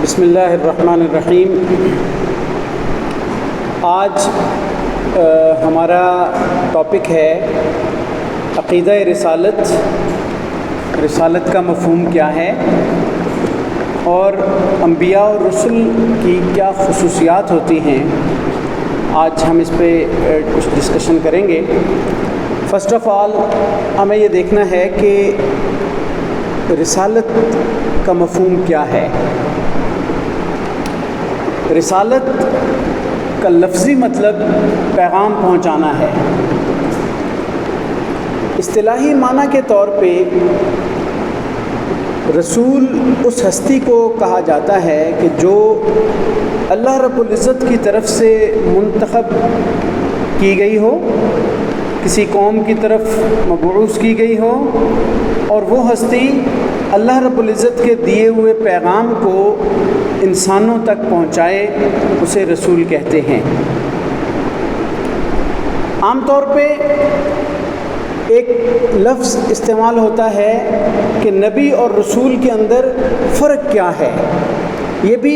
بسم اللہ الرحمن الرحیم۔ آج ہمارا ٹاپک ہے عقیدہ رسالت۔ رسالت کا مفہوم کیا ہے اور انبیاء اور رسل کی کیا خصوصیات ہوتی ہیں، آج ہم اس پہ کچھ ڈسکشن کریں گے۔ فرسٹ آف آل ہمیں یہ دیکھنا ہے کہ رسالت کا مفہوم کیا ہے۔ رسالت کا لفظی مطلب پیغام پہنچانا ہے۔ اصطلاحی معنی کے طور پہ رسول اس ہستی کو کہا جاتا ہے کہ جو اللہ رب العزت کی طرف سے منتخب کی گئی ہو، کسی قوم کی طرف مبعوث کی گئی ہو، اور وہ ہستی اللہ رب العزت کے دیے ہوئے پیغام کو انسانوں تک پہنچائے، اسے رسول کہتے ہیں۔ عام طور پہ ایک لفظ استعمال ہوتا ہے کہ نبی اور رسول کے اندر فرق کیا ہے۔ یہ بھی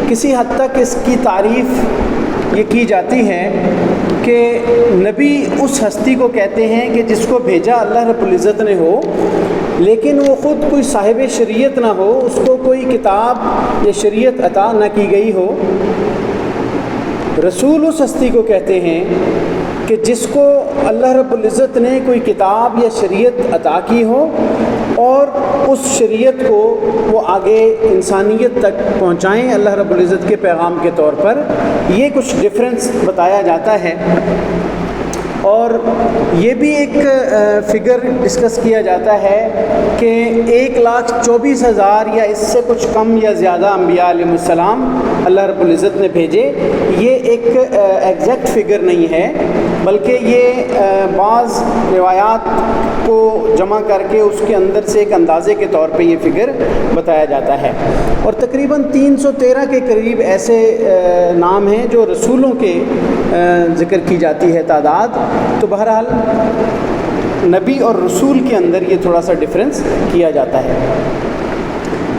کسی حد تک اس کی تعریف یہ کی جاتی ہے کہ نبی اس ہستی کو کہتے ہیں کہ جس کو بھیجا اللہ رب العزت نے ہو، لیکن وہ خود کوئی صاحب شریعت نہ ہو، اس کو کوئی کتاب یا شریعت عطا نہ کی گئی ہو۔ رسول اس ہستی کو کہتے ہیں کہ جس کو اللہ رب العزت نے کوئی کتاب یا شریعت عطا کی ہو اور اس شریعت کو وہ آگے انسانیت تک پہنچائیں اللہ رب العزت کے پیغام کے طور پر۔ یہ کچھ ڈفرینس بتایا جاتا ہے، اور یہ بھی ایک فگر ڈسکس کیا جاتا ہے کہ 1,24,000 یا اس سے کچھ کم یا زیادہ انبیاء علیہ السلام اللہ رب العزت نے بھیجے۔ یہ ایک ایگزیکٹ فگر نہیں ہے، بلکہ یہ بعض روایات کو جمع کر کے اس کے اندر سے ایک اندازے کے طور پہ یہ فگر بتایا جاتا ہے۔ اور تقریباً 313 کے قریب ایسے نام ہیں جو رسولوں کے ذکر کی جاتی ہے تعداد۔ تو بہرحال نبی اور رسول کے اندر یہ تھوڑا سا ڈفرینس کیا جاتا ہے،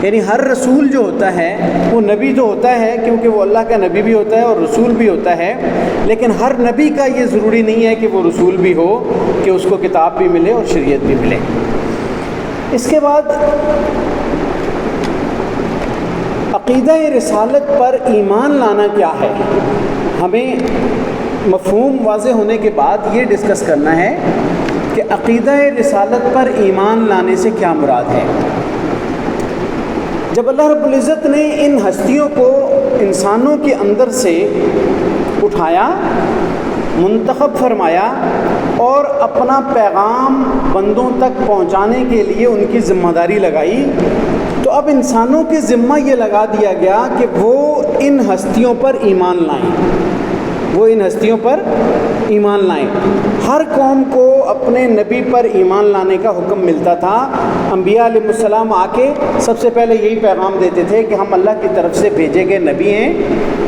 یعنی ہر رسول جو ہوتا ہے وہ نبی تو ہوتا ہے، کیونکہ وہ اللہ کا نبی بھی ہوتا ہے اور رسول بھی ہوتا ہے، لیکن ہر نبی کا یہ ضروری نہیں ہے کہ وہ رسول بھی ہو، کہ اس کو کتاب بھی ملے اور شریعت بھی ملے۔ اس کے بعد عقیدہ رسالت پر ایمان لانا کیا ہے۔ ہمیں مفہوم واضح ہونے کے بعد یہ ڈسکس کرنا ہے کہ عقیدہ رسالت پر ایمان لانے سے کیا مراد ہے۔ جب اللہ رب العزت نے ان ہستیوں کو انسانوں کے اندر سے اٹھایا، منتخب فرمایا اور اپنا پیغام بندوں تک پہنچانے کے لیے ان کی ذمہ داری لگائی، تو اب انسانوں کے ذمہ یہ لگا دیا گیا کہ وہ ان ہستیوں پر ایمان لائیں، وہ ان ہستیوں پر ایمان لائیں۔ ہر قوم کو اپنے نبی پر ایمان لانے کا حکم ملتا تھا۔ انبیاء علیہ السلام آ کے سب سے پہلے یہی پیغام دیتے تھے کہ ہم اللہ کی طرف سے بھیجے گئے نبی ہیں،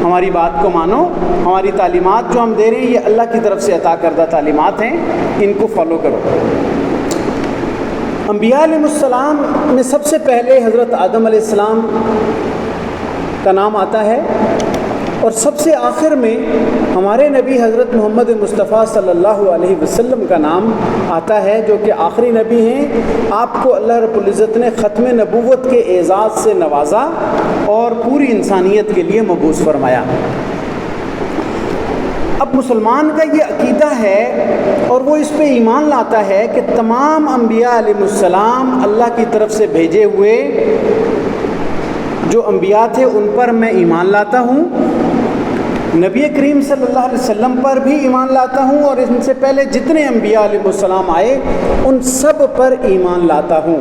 ہماری بات کو مانو، ہماری تعلیمات جو ہم دے رہے ہیں یہ اللہ کی طرف سے عطا کردہ تعلیمات ہیں، ان کو فالو کرو۔ انبیاء علیہ السلام میں سب سے پہلے حضرت آدم علیہ السلام کا نام آتا ہے، اور سب سے آخر میں ہمارے نبی حضرت محمد مصطفیٰ صلی اللہ علیہ وسلم کا نام آتا ہے، جو کہ آخری نبی ہیں۔ آپ کو اللہ رب العزت نے ختم نبوت کے اعزاز سے نوازا اور پوری انسانیت کے لیے مبعوث فرمایا۔ اب مسلمان کا یہ عقیدہ ہے اور وہ اس پہ ایمان لاتا ہے کہ تمام انبیاء علیہ السلام اللہ کی طرف سے بھیجے ہوئے جو انبیاء تھے ان پر میں ایمان لاتا ہوں، نبی کریم صلی اللہ علیہ وسلم پر بھی ایمان لاتا ہوں، اور ان سے پہلے جتنے انبیاء علیہ السلام آئے ان سب پر ایمان لاتا ہوں۔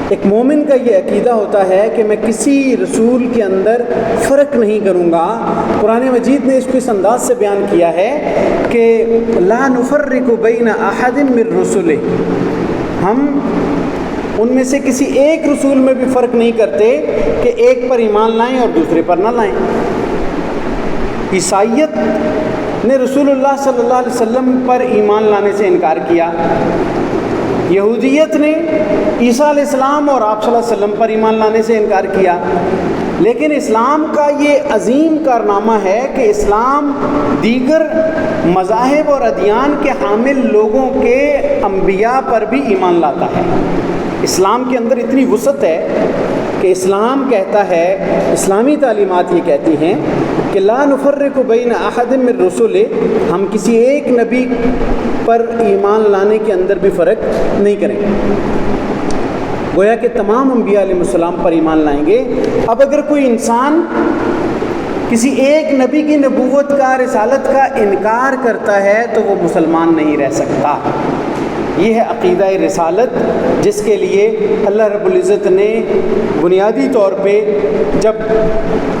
ایک مومن کا یہ عقیدہ ہوتا ہے کہ میں کسی رسول کے اندر فرق نہیں کروں گا۔ قرآن مجید نے اس کو اس انداز سے بیان کیا ہے کہ لا نفرق بین احد من رسلہ، ہم ان میں سے کسی ایک رسول میں بھی فرق نہیں کرتے کہ ایک پر ایمان لائیں اور دوسرے پر نہ لائیں۔ عیسائیت نے رسول اللہ صلی اللہ علیہ وسلم پر ایمان لانے سے انکار کیا، یہودیت نے عیسیٰ علیہ السلام اور آپ صلی اللہ علیہ وسلم پر ایمان لانے سے انکار کیا، لیکن اسلام کا یہ عظیم کارنامہ ہے کہ اسلام دیگر مذاہب اور ادیان کے حامل لوگوں کے انبیاء پر بھی ایمان لاتا ہے۔ اسلام کے اندر اتنی وسعت ہے کہ اسلام کہتا ہے، اسلامی تعلیمات یہ کہتی ہیں کہ لا نفرق بین احد من رسلہ، ہم کسی ایک نبی پر ایمان لانے کے اندر بھی فرق نہیں کریں گے، گویا کہ تمام انبیاء علیہ السلام پر ایمان لائیں گے۔ اب اگر کوئی انسان کسی ایک نبی کی نبوت کا، رسالت کا انکار کرتا ہے تو وہ مسلمان نہیں رہ سکتا۔ یہ ہے عقیدہ رسالت، جس کے لیے اللہ رب العزت نے بنیادی طور پہ جب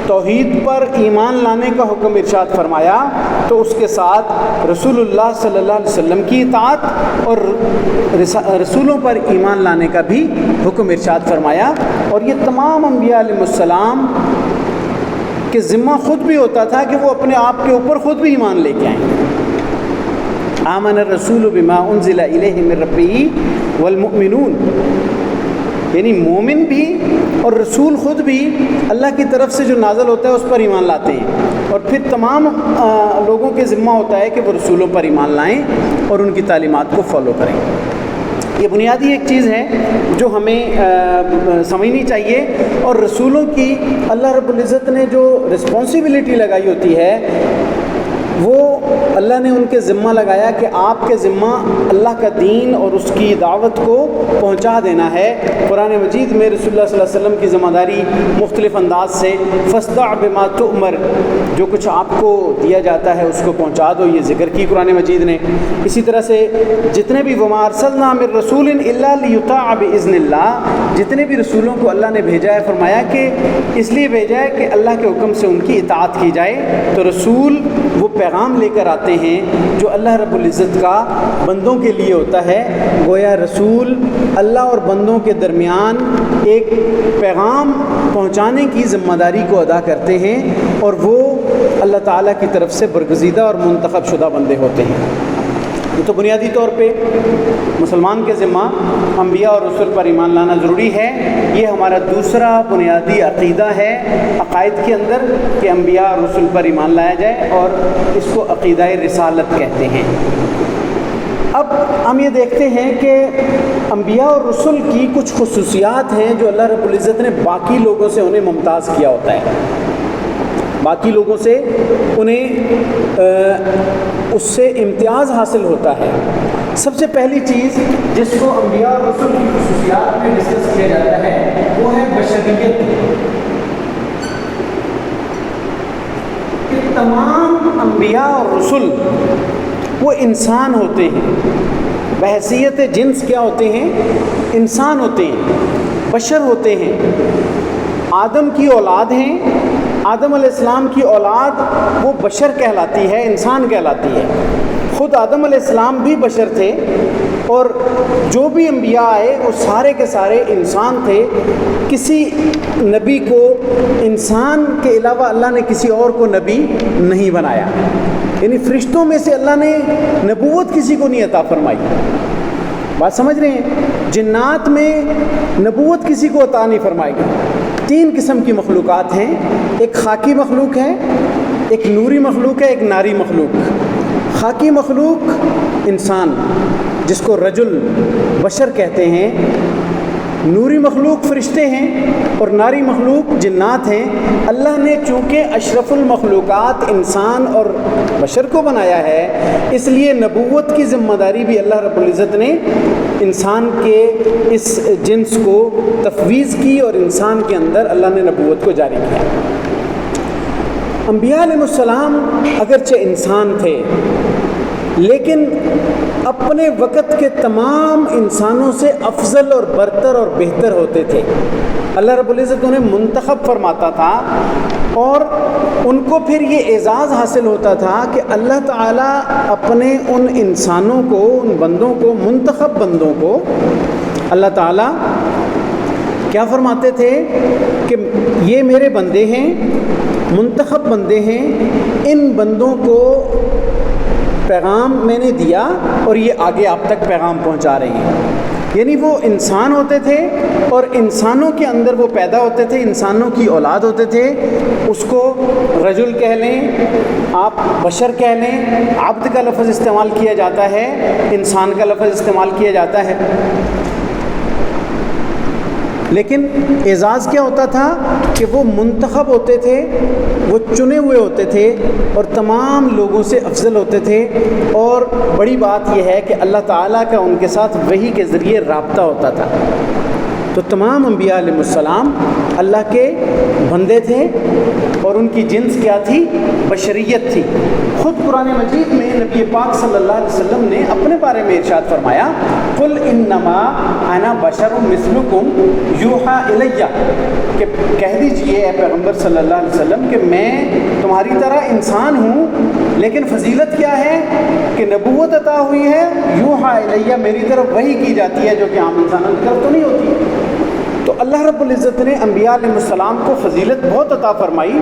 توحید پر ایمان لانے کا حکم ارشاد فرمایا تو اس کے ساتھ رسول اللہ صلی اللہ علیہ وسلم کی اطاعت اور رسولوں پر ایمان لانے کا بھی حکم ارشاد فرمایا، اور یہ تمام انبیاء علیہ السلام کے ذمہ خود بھی ہوتا تھا کہ وہ اپنے آپ کے اوپر خود بھی ایمان لے کے آئیں۔ آمن الرسول بما انزل الیہ من ربہ والمؤمنون، یعنی مومن بھی اور رسول خود بھی اللہ کی طرف سے جو نازل ہوتا ہے اس پر ایمان لاتے ہیں، اور پھر تمام لوگوں کے ذمہ ہوتا ہے کہ وہ رسولوں پر ایمان لائیں اور ان کی تعلیمات کو فالو کریں۔ یہ بنیادی ایک چیز ہے جو ہمیں سمجھنی چاہیے، اور رسولوں کی اللہ رب العزت نے جو رسپانسبلٹی لگائی ہوتی ہے وہ اللہ نے ان کے ذمہ لگایا کہ آپ کے ذمہ اللہ کا دین اور اس کی دعوت کو پہنچا دینا ہے۔ قرآن مجید میں رسول اللہ صلی اللہ علیہ وسلم کی ذمہ داری مختلف انداز سے فاصدع بما تؤمر، جو کچھ آپ کو دیا جاتا ہے اس کو پہنچا دو، یہ ذکر کی قرآن مجید نے۔ اسی طرح سے جتنے بھی وما ارسلنا من رسول الا لیطاع باذن اللہ، جتنے بھی رسولوں کو اللہ نے بھیجا ہے فرمایا کہ اس لیے بھیجا ہے کہ اللہ کے حکم سے ان کی اطاعت کی جائے۔ تو رسول وہ پیغام لے کر آتے ہیں جو اللہ رب العزت کا بندوں کے لیے ہوتا ہے، گویا رسول اللہ اور بندوں کے درمیان ایک پیغام پہنچانے کی ذمہ داری کو ادا کرتے ہیں، اور وہ اللہ تعالیٰ کی طرف سے برگزیدہ اور منتخب شدہ بندے ہوتے ہیں۔ یہ تو بنیادی طور پہ مسلمان کے ذمہ انبیاء اور رسول پر ایمان لانا ضروری ہے۔ یہ ہمارا دوسرا بنیادی عقیدہ ہے عقائد کے اندر کہ انبیاء اور رسول پر ایمان لایا جائے، اور اس کو عقیدہ رسالت کہتے ہیں۔ اب ہم یہ دیکھتے ہیں کہ انبیاء اور رسول کی کچھ خصوصیات ہیں جو اللہ رب العزت نے باقی لوگوں سے انہیں ممتاز کیا ہوتا ہے، باقی لوگوں سے انہیں اس سے امتیاز حاصل ہوتا ہے۔ سب سے پہلی چیز جس کو انبیاء اور رسول کی خصوصیات میں ڈسکس کیا جاتا ہے وہ ہے بشریت، کہ تمام انبیاء اور رسول وہ انسان ہوتے ہیں، بحیثیت جنس کیا ہوتے ہیں؟ انسان ہوتے ہیں، بشر ہوتے ہیں، آدم کی اولاد ہیں۔ آدم علیہ السلام کی اولاد وہ بشر کہلاتی ہے، انسان کہلاتی ہے۔ خود آدم علیہ السلام بھی بشر تھے، اور جو بھی انبیاء آئے وہ سارے کے سارے انسان تھے۔ کسی نبی کو انسان کے علاوہ اللہ نے کسی اور کو نبی نہیں بنایا، یعنی فرشتوں میں سے اللہ نے نبوت کسی کو نہیں عطا فرمائی۔ بات سمجھ رہے ہیں؟ جنات میں نبوت کسی کو عطا نہیں فرمائی گئی۔ تین قسم کی مخلوقات ہیں، ایک خاکی مخلوق ہے، ایک نوری مخلوق ہے، ایک ناری مخلوق۔ خاکی مخلوق انسان جس کو رجل بشر کہتے ہیں، نوری مخلوق فرشتے ہیں، اور ناری مخلوق جنات ہیں۔ اللہ نے چونکہ اشرف المخلوقات انسان اور بشر کو بنایا ہے، اس لیے نبوت کی ذمہ داری بھی اللہ رب العزت نے انسان کے اس جنس کو تفویض کی، اور انسان کے اندر اللہ نے نبوت کو جاری کیا۔ انبیاء علیہ السلام اگرچہ انسان تھے، لیکن اپنے وقت کے تمام انسانوں سے افضل اور برتر اور بہتر ہوتے تھے۔ اللہ رب العزت انہیں منتخب فرماتا تھا، اور ان کو پھر یہ اعزاز حاصل ہوتا تھا کہ اللہ تعالیٰ اپنے ان انسانوں کو، ان بندوں کو، منتخب بندوں کو اللہ تعالیٰ کیا فرماتے تھے کہ یہ میرے بندے ہیں، منتخب بندے ہیں، ان بندوں کو پیغام میں نے دیا اور یہ آگے آپ تک پیغام پہنچا رہے ہیں۔ یعنی وہ انسان ہوتے تھے اور انسانوں کے اندر وہ پیدا ہوتے تھے، انسانوں کی اولاد ہوتے تھے. اس کو رجل کہہ لیں، آپ بشر کہہ لیں، عبد کا لفظ استعمال کیا جاتا ہے، انسان کا لفظ استعمال کیا جاتا ہے. لیکن اعزاز کیا ہوتا تھا کہ وہ منتخب ہوتے تھے، وہ چنے ہوئے ہوتے تھے اور تمام لوگوں سے افضل ہوتے تھے. اور بڑی بات یہ ہے کہ اللہ تعالیٰ کا ان کے ساتھ وحی کے ذریعے رابطہ ہوتا تھا. تو تمام انبیاء علیہ السلام اللہ کے بندے تھے اور ان کی جنس کیا تھی؟ بشریت تھی. خود قرآن مجید میں نبی پاک صلی اللہ علیہ وسلم نے اپنے بارے میں ارشاد فرمایا، قل انما انا بشر مثلکم یوحی الیہ، کہ کہہ دیجئے اے پیغمبر صلی اللہ علیہ وسلم کہ میں تمہاری طرح انسان ہوں، لیکن فضیلت کیا ہے کہ نبوت عطا ہوئی ہے، یوحی الیہ، میری طرف وحی کی جاتی ہے جو کہ عام انسانوں کی طرف تو نہیں ہوتی. تو اللہ رب العزت نے انبیاء علیہ السلام کو فضیلت بہت عطا فرمائی،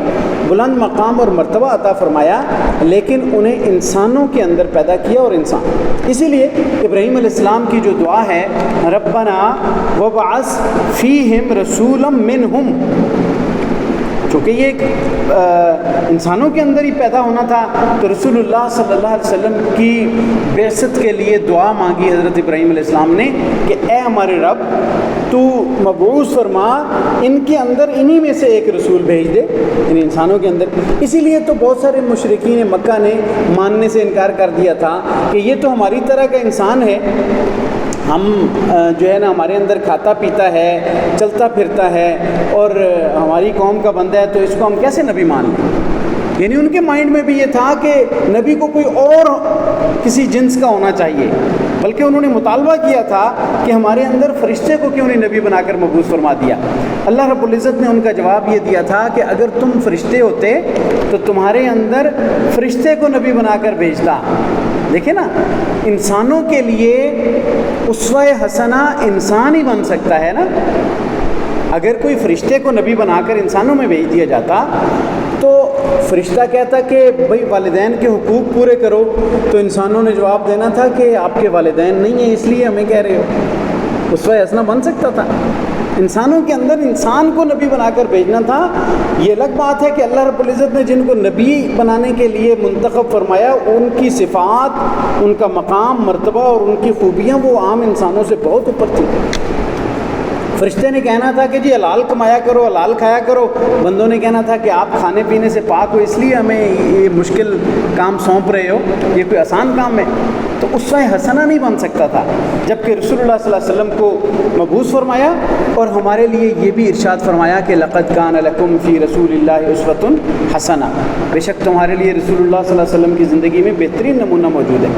بلند مقام اور مرتبہ عطا فرمایا، لیکن انہیں انسانوں کے اندر پیدا کیا اور انسان. اسی لیے ابراہیم علیہ السلام کی جو دعا ہے، ربنا وابعث فیہم رسولا منہم، چونکہ یہ ایک انسانوں کے اندر ہی پیدا ہونا تھا تو رسول اللہ صلی اللہ علیہ وسلم کی بعثت کے لیے دعا مانگی حضرت ابراہیم علیہ السلام نے کہ اے ہمارے رب تو مبعوث فرما، ان کے اندر انہی میں سے ایک رسول بھیج دے، ان انسانوں کے اندر. اسی لیے تو بہت سارے مشرکین مکہ نے ماننے سے انکار کر دیا تھا کہ یہ تو ہماری طرح کا انسان ہے، ہم جو ہے نا ہمارے اندر کھاتا پیتا ہے، چلتا پھرتا ہے اور ہماری قوم کا بندہ ہے، تو اس کو ہم کیسے نبی مان لیں. یعنی ان کے مائنڈ میں بھی یہ تھا کہ نبی کو کوئی اور کسی جنس کا ہونا چاہیے، بلکہ انہوں نے مطالبہ کیا تھا کہ ہمارے اندر فرشتے کو کیوں نہیں نبی بنا کر مبعوث فرما دیا. اللہ رب العزت نے ان کا جواب یہ دیا تھا کہ اگر تم فرشتے ہوتے تو تمہارے اندر فرشتے کو نبی بنا کر بھیجتا. دیکھیں نا، انسانوں کے لیے اسوہ حسنہ انسان ہی بن سکتا ہے نا. اگر کوئی فرشتے کو نبی بنا کر انسانوں میں بھیج دیا جاتا تو فرشتہ کہتا کہ بھئی والدین کے حقوق پورے کرو، تو انسانوں نے جواب دینا تھا کہ آپ کے والدین نہیں ہیں اس لیے ہمیں کہہ رہے ہو. اسوہ حسنہ بن سکتا تھا. انسانوں کے اندر انسان کو نبی بنا کر بھیجنا تھا. یہ الگ بات ہے کہ اللہ رب العزت نے جن کو نبی بنانے کے لیے منتخب فرمایا، ان کی صفات، ان کا مقام، مرتبہ اور ان کی خوبیاں وہ عام انسانوں سے بہت اوپر تھی. فرشتے نے کہنا تھا کہ جی حلال کمایا کرو، حلال کھایا کرو، بندوں نے کہنا تھا کہ آپ کھانے پینے سے پاک ہو اس لیے ہمیں یہ مشکل کام سونپ رہے ہو، یہ کوئی آسان کام ہے. تو اسوہ حسنہ نہیں بن سکتا تھا. جبکہ رسول اللہ صلی اللہ علیہ وسلم کو مبعوث فرمایا اور ہمارے لیے یہ بھی ارشاد فرمایا کہ لقد کان لکم فی رسول اللہ اسوۃ حسنہ، بے شک تمہارے لیے رسول اللہ صلی اللہ علیہ وسلم کی زندگی میں بہترین نمونہ موجود ہے.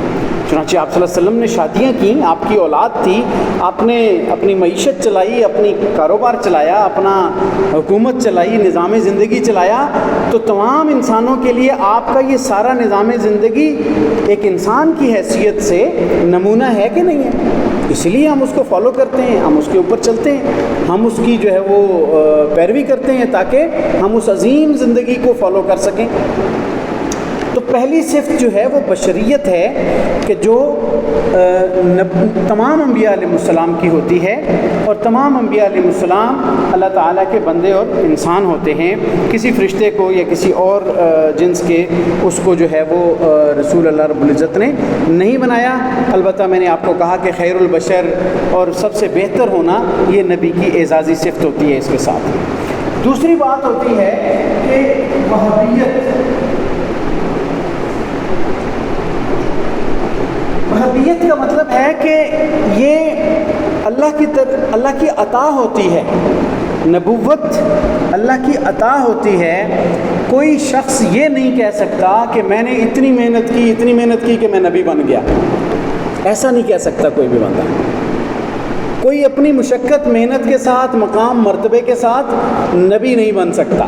چنانچہ آپ صلی اللہ علیہ وسلم نے شادیاں کیں، آپ کی اولاد تھی، آپ نے اپنی معیشت چلائی، اپنی کاروبار چلایا، اپنا حکومت چلائی، نظام زندگی چلایا. تو تمام انسانوں کے لیے آپ کا یہ سارا نظام زندگی ایک انسان کی حیثیت سے نمونہ ہے کہ نہیں ہے؟ اس لیے ہم اس کو فالو کرتے ہیں، ہم اس کے اوپر چلتے ہیں، ہم اس کی جو ہے وہ پیروی کرتے ہیں تاکہ ہم اس عظیم زندگی کو فالو کر سکیں. تو پہلی صفت جو ہے وہ بشریت ہے کہ جو تمام انبیاء علیہ السلام کی ہوتی ہے، اور تمام انبیاء علیہ السلام اللہ تعالیٰ کے بندے اور انسان ہوتے ہیں. کسی فرشتے کو یا کسی اور جنس کے اس کو جو ہے وہ رسول اللہ رب العزت نے نہیں بنایا. البتہ میں نے آپ کو کہا کہ خیر البشر اور سب سے بہتر ہونا یہ نبی کی اعزازی صفت ہوتی ہے. اس کے ساتھ دوسری بات ہوتی ہے کہ وہابیت کا مطلب ہے کہ یہ اللہ کی عطا ہوتی ہے. نبوت اللہ کی عطا ہوتی ہے. کوئی شخص یہ نہیں کہہ سکتا کہ میں نے اتنی محنت کی کہ میں نبی بن گیا. ایسا نہیں کہہ سکتا کوئی بھی بندہ. کوئی اپنی مشقت محنت کے ساتھ، مقام مرتبے کے ساتھ نبی نہیں بن سکتا.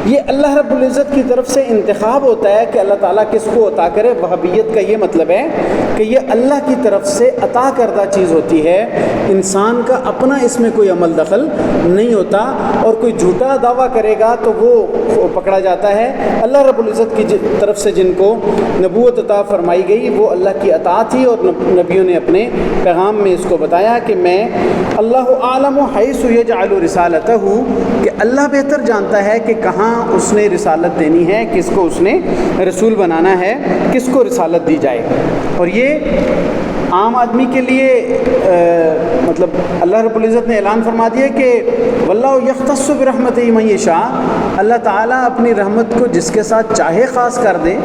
یہ اللہ رب العزت کی طرف سے انتخاب ہوتا ہے کہ اللہ تعالیٰ کس کو عطا کرے. وہابیت کا یہ مطلب ہے کہ یہ اللہ کی طرف سے عطا کردہ چیز ہوتی ہے، انسان کا اپنا اس میں کوئی عمل دخل نہیں ہوتا، اور کوئی جھوٹا دعویٰ کرے گا تو وہ پکڑا جاتا ہے۔ اللہ رب العزت کی طرف سے جن کو نبوت عطا فرمائی گئی وہ اللہ کی عطا تھی، اور نبیوں نے اپنے پیغام میں اس کو بتایا کہ میں اللہ عالم حیث یجعل رسالتہ، کہ اللہ بہتر جانتا ہے کہ کہاں اس نے رسالت دینی ہے، کس کو اس نے رسول بنانا ہے، کس کو رسالت دی جائے۔ اور یہ عام آدمی کے لیے مطلب اللہ رب العزت نے اعلان فرما دیا کہ واللہ یختص برحمتہ من یشاء، اللہ تعالیٰ اپنی رحمت کو جس کے ساتھ چاہے خاص کر دے۔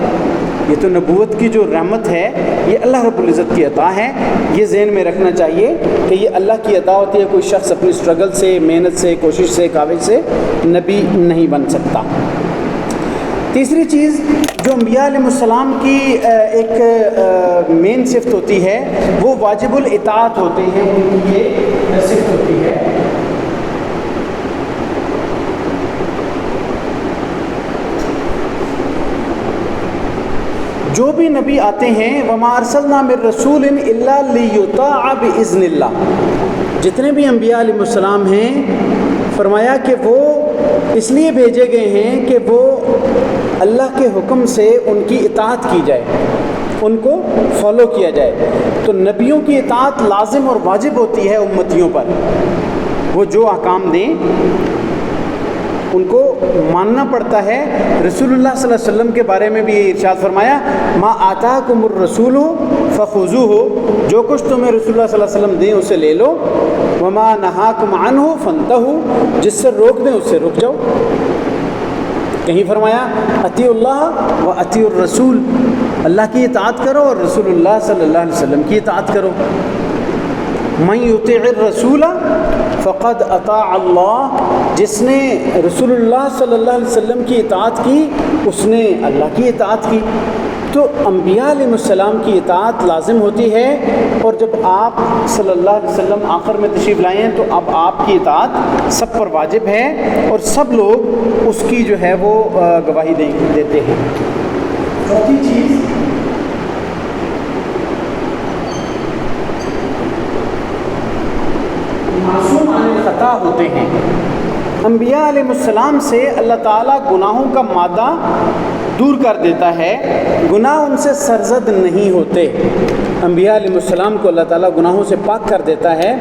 یہ تو نبوت کی جو رحمت ہے یہ اللہ رب العزت کی عطا ہے، یہ ذہن میں رکھنا چاہیے کہ یہ اللہ کی عطا ہوتی ہے، کوئی شخص اپنی اسٹرگل سے، محنت سے، کوشش سے، کاوش سے نبی نہیں بن سکتا۔ تیسری چیز جو انبیاء علیہ السلام کی ایک مین صفت ہوتی ہے وہ واجب الاطاعت ہوتے ہیں، ان کی یہ صفت ہوتی ہے۔ جو بھی نبی آتے ہیں وَمَا أَرْسَلْنَا مِن رَّسُولٍ إِلَّا لِيُطَاعَ بِإِذْنِ اللَّهِ، جتنے بھی انبیاء علیہ السلام ہیں فرمایا کہ وہ اس لیے بھیجے گئے ہیں کہ وہ اللہ کے حکم سے ان کی اطاعت کی جائے، ان کو فالو کیا جائے۔ تو نبیوں کی اطاعت لازم اور واجب ہوتی ہے امتیوں پر، وہ جو احکام دیں ان کو ماننا پڑتا ہے۔ رسول اللہ صلی اللہ علیہ وسلم کے بارے میں بھی یہ ارشاد فرمایا ما آتاکم الرسول فخذوہ، جو کچھ تمہیں رسول اللہ صلی اللہ علیہ وسلم دیں اسے لے لو، وما نہاکم عنہ فانتہوا، جس سے روک دیں اس سے رک جاؤ۔ کہیں فرمایا اطیعوا اللہ و اطیعوا الرسول، اللہ کی اطاعت کرو اور رسول اللہ صلی اللہ علیہ وسلم کی اطاعت کرو۔ من یطیع الرسول فقد اطاع اللہ، جس نے رسول اللہ صلی اللہ علیہ وسلم کی اطاعت کی اس نے اللہ کی اطاعت کی۔ تو انبیاء علیہ السلام کی اطاعت لازم ہوتی ہے، اور جب آپ صلی اللہ علیہ وسلم آخر میں تشریف لائے ہیں تو اب آپ کی اطاعت سب پر واجب ہے، اور سب لوگ اس کی جو ہے وہ گواہی دیتے ہیں۔ چوتھی چیز معصوم عن الخطا ہوتے ہیں۔ انبیاء علیہ السلام سے اللہ تعالیٰ گناہوں کا مادہ دور کر دیتا ہے، گناہ ان سے سرزد نہیں ہوتے۔ انبیاء علیہ السلام کو اللہ تعالیٰ گناہوں سے پاک کر دیتا ہے،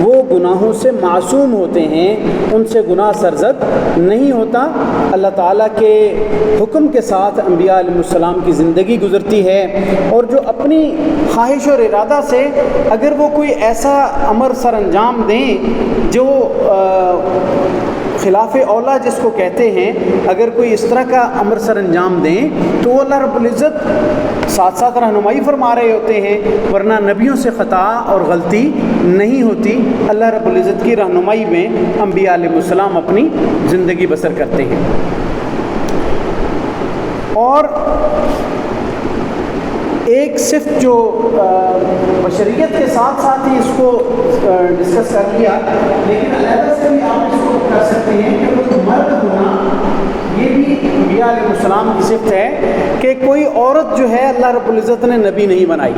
وہ گناہوں سے معصوم ہوتے ہیں، ان سے گناہ سرزد نہیں ہوتا۔ اللہ تعالیٰ کے حکم کے ساتھ انبیاء علیہ السلام کی زندگی گزرتی ہے، اور جو اپنی خواہش اور ارادہ سے اگر وہ کوئی ایسا امر سر انجام دیں جو خلاف اولا جس کو کہتے ہیں، اگر کوئی اس طرح کا امر سر انجام دیں تو وہ اللہ رب العزت ساتھ ساتھ رہنمائی فرما رہے ہوتے ہیں، ورنہ نبیوں سے خطا اور غلطی نہیں ہوتی۔ اللہ رب العزت کی رہنمائی میں انبیاء علیہ السلام اپنی زندگی بسر کرتے ہیں۔ اور ایک صفت جو بشریت کے ساتھ ساتھ ہی اس کو ڈسکس کر لیا، لیکن علیحدہ سے بھی آپ اس کو کر سکتے ہیں کہ کوئی مرد ہونا، یہ بھی انبیاء علیہ السلام کی صفت ہے کہ کوئی عورت جو ہے اللہ رب العزت نے نبی نہیں بنائی،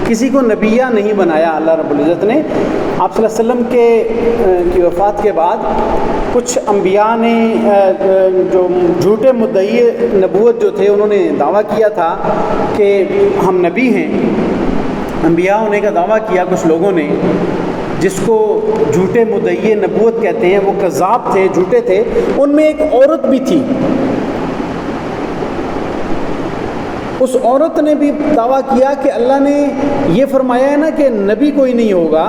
کسی کو نبیہ نہیں بنایا اللہ رب العزت نے۔ آپ صلی اللہ علیہ وسلم کی وفات کے بعد کچھ انبیاء نے جو جھوٹے مدعی نبوت جو تھے انہوں نے دعویٰ کیا تھا کہ ہم نبی ہیں، انبیاء ہونے کا دعویٰ کیا کچھ لوگوں نے، جس کو جھوٹے مدعی نبوت کہتے ہیں، وہ کذاب تھے، جھوٹے تھے۔ ان میں ایک عورت بھی تھی، اس عورت نے بھی دعویٰ کیا کہ اللہ نے یہ فرمایا ہے نا کہ نبی کوئی نہیں ہوگا،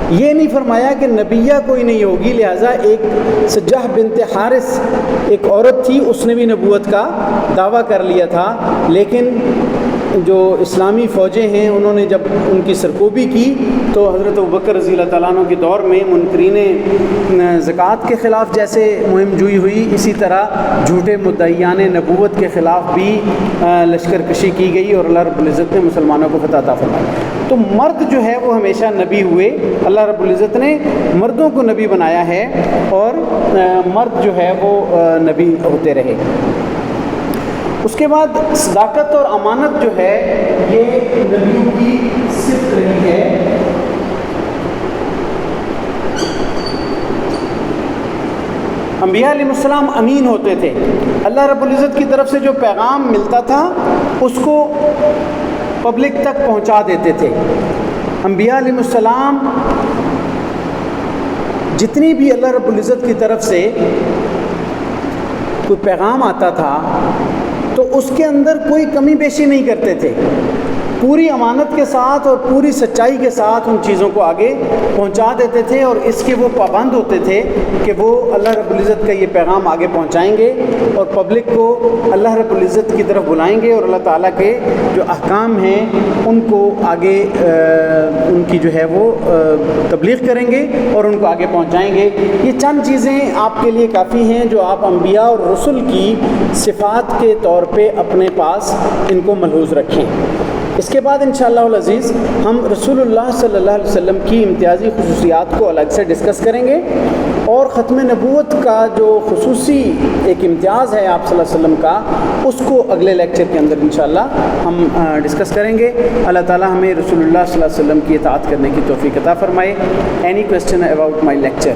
یہ نہیں فرمایا کہ نبیہ کوئی نہیں ہوگی، لہٰذا ایک سجاح بنت حارث ایک عورت تھی، اس نے بھی نبوت کا دعویٰ کر لیا تھا، لیکن جو اسلامی فوجیں ہیں انہوں نے جب ان کی سرکوبی کی تو حضرت ابوبکر رضی اللہ تعالیٰ عنہ کے دور میں منکرین زکوٰۃ کے خلاف جیسے مہم جوئی ہوئی، اسی طرح جھوٹے مدعیان نبوت کے خلاف بھی لشکر کشی کی گئی، اور اللہ رب العزت نے مسلمانوں کو فتح عطا فرمائی۔ تو مرد جو ہے وہ ہمیشہ نبی ہوئے، اللہ رب العزت نے مردوں کو نبی بنایا ہے، اور مرد جو ہے وہ نبی ہوتے رہے۔ اس کے بعد صداقت اور امانت جو ہے یہ نبیوں کی صفت رہی ہے. انبیاء علیہ السلام امین ہوتے تھے. اللہ رب العزت کی طرف سے جو پیغام ملتا تھا اس کو پبلک تک پہنچا دیتے تھے. انبیاء علیہ السلام جتنی بھی اللہ رب العزت کی طرف سے کوئی پیغام آتا تھا تو اس کے اندر کوئی کمی بیشی نہیں کرتے تھے. پوری امانت کے ساتھ اور پوری سچائی کے ساتھ ان چیزوں کو آگے پہنچا دیتے تھے اور اس کے وہ پابند ہوتے تھے کہ وہ اللہ رب العزت کا یہ پیغام آگے پہنچائیں گے اور پبلک کو اللہ رب العزت کی طرف بلائیں گے اور اللہ تعالیٰ کے جو احکام ہیں ان کو آگے ان کی جو ہے وہ تبلیغ کریں گے اور ان کو آگے پہنچائیں گے. یہ چند چیزیں آپ کے لیے کافی ہیں جو آپ انبیاء اور رسل کی صفات کے طور پہ اپنے پاس ان کو ملحوظ رکھیں. اس کے بعد انشاءاللہ العزیز ہم رسول اللہ صلی اللہ علیہ وسلم کی امتیازی خصوصیات کو الگ سے ڈسکس کریں گے اور ختم نبوت کا جو خصوصی ایک امتیاز ہے آپ صلی اللہ علیہ وسلم کا اس کو اگلے لیکچر کے اندر انشاءاللہ ہم ڈسکس کریں گے. اللہ تعالیٰ ہمیں رسول اللہ صلی اللہ علیہ وسلم کی اطاعت کرنے کی توفیق عطا فرمائے. Any question about my lecture?